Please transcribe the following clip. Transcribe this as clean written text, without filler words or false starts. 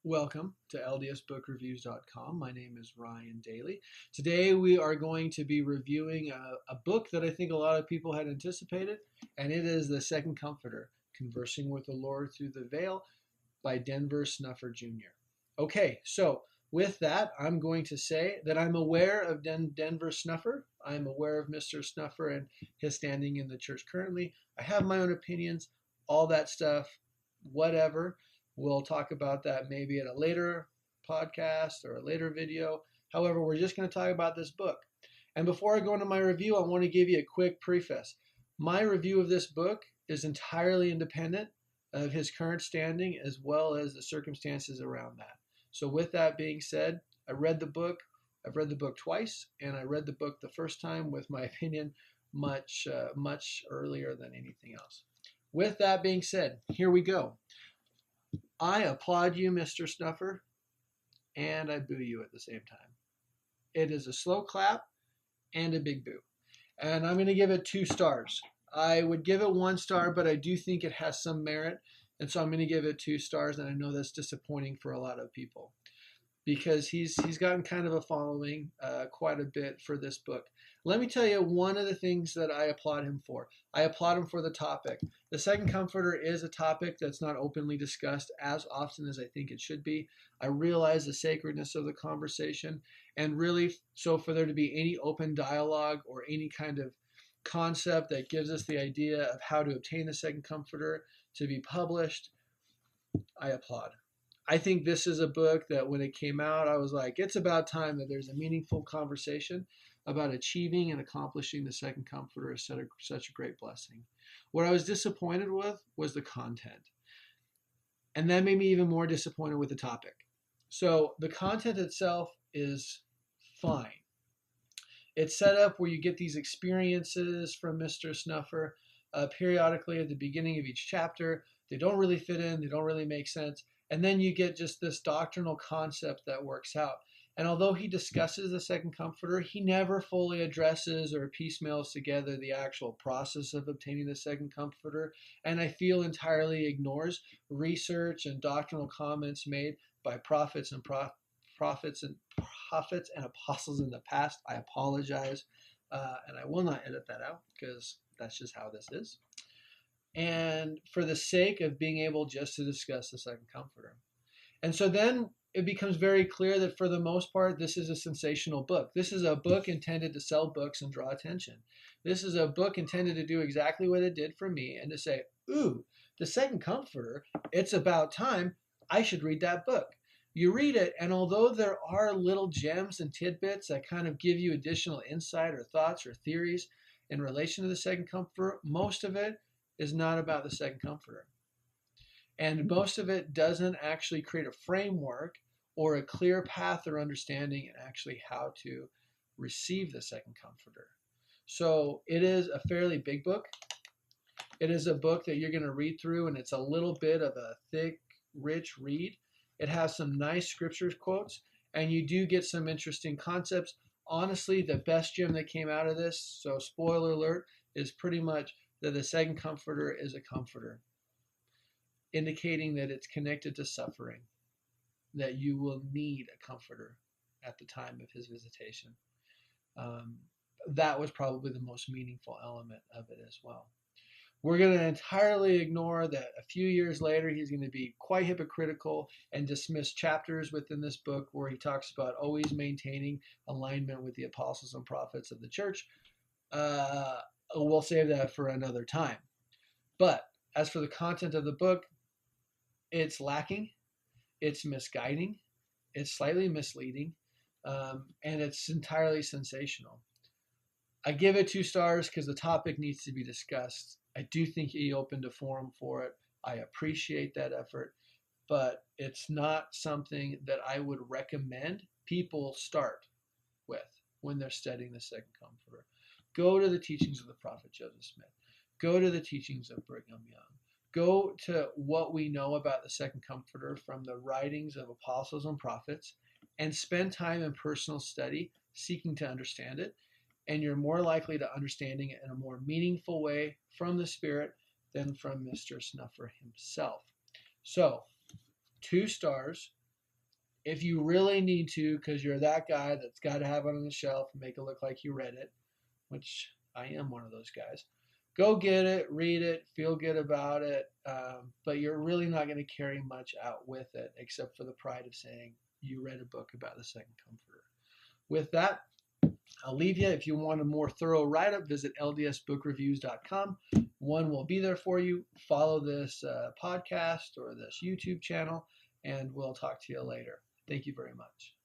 Welcome to ldsbookreviews.com. My name is Ryan Daly. Today we are going to be reviewing a book that I think a lot of people had anticipated, and it is The Second Comforter, Conversing with the Lord Through the Veil by Denver Snuffer Jr. Okay, so with that, I'm going to say that I'm aware of Denver Snuffer. I'm aware of Mr. Snuffer and his standing in the church currently. I have my own opinions, all that stuff, whatever. We'll talk about that maybe at a later podcast or a later video. However, we're just going to talk about this book. And before I go into my review, I want to give you a quick preface. My review of this book is entirely independent of his current standing as well as the circumstances around that. So with that being said, I read the book. I've read the book twice, and I read the book the first time with my opinion much earlier than anything else. With that being said, here we go. I applaud you, Mr. Snuffer, and I boo you at the same time. It is a slow clap and a big boo. And I'm going to give it 2 stars. I would give it 1 star, but I do think it has some merit. And so I'm going to give it 2 stars, and I know that's disappointing for a lot of people because he's gotten kind of a following quite a bit for this book. Let me tell you one of the things that I applaud him for. I applaud him for the topic. The Second Comforter is a topic that's not openly discussed as often as I think it should be. I realize the sacredness of the conversation, and really, so for there to be any open dialogue or any kind of concept that gives us the idea of how to obtain the Second Comforter to be published, I applaud. I think this is a book that when it came out, I was like, it's about time that there's a meaningful conversation about achieving and accomplishing the Second Comforter is such a great blessing. What I was disappointed with was the content. And that made me even more disappointed with the topic. So the content itself is fine. It's set up where you get these experiences from Mr. Snuffer periodically at the beginning of each chapter. They don't really fit in. They don't really make sense. And then you get just this doctrinal concept that works out. And although he discusses the Second Comforter, he never fully addresses or piecemeals together the actual process of obtaining the Second Comforter. And I feel entirely ignores research and doctrinal comments made by prophets and apostles in the past. I apologize. And I will not edit that out because that's just how this is. And for the sake of being able just to discuss the Second Comforter. And so then it becomes very clear that for the most part, this is a sensational book. This is a book intended to sell books and draw attention. This is a book intended to do exactly what it did for me and to say, ooh, the Second Comforter, it's about time. I should read that book. You read it, and although there are little gems and tidbits that kind of give you additional insight or thoughts or theories in relation to the Second Comforter, most of it is not about the Second Comforter. And most of it doesn't actually create a framework or a clear path or understanding in actually how to receive the Second Comforter. So it is a fairly big book. It is a book that you're going to read through, and it's a little bit of a thick, rich read. It has some nice scripture quotes, and you do get some interesting concepts. Honestly, the best gem that came out of this, so spoiler alert, is pretty much that the Second Comforter is a comforter, indicating that it's connected to suffering, that you will need a comforter at the time of his visitation. That was probably the most meaningful element of it as well. We're going to entirely ignore that a few years later he's going to be quite hypocritical and dismiss chapters within this book where he talks about always maintaining alignment with the apostles and prophets of the church. We'll save that for another time. But as for the content of the book, it's lacking, it's misguiding, it's slightly misleading, and it's entirely sensational. I give it 2 stars because the topic needs to be discussed. I do think he opened a forum for it. I appreciate that effort, but it's not something that I would recommend people start with when they're studying the Second Comforter. Go to the teachings of the prophet Joseph Smith. Go to the teachings of Brigham Young. Go to what we know about the Second Comforter from the writings of apostles and prophets and spend time in personal study seeking to understand it. And you're more likely to understanding it in a more meaningful way from the Spirit than from Mr. Snuffer himself. So, 2 stars If you really need to, because you're that guy that's got to have it on the shelf and make it look like you read it, which I am one of those guys, go get it, read it, feel good about it. But you're really not going to carry much out with it except for the pride of saying you read a book about the Second Comforter. With that, I'll leave you. If you want a more thorough write-up, visit ldsbookreviews.com. One will be there for you. Follow this podcast or this YouTube channel, and we'll talk to you later. Thank you very much.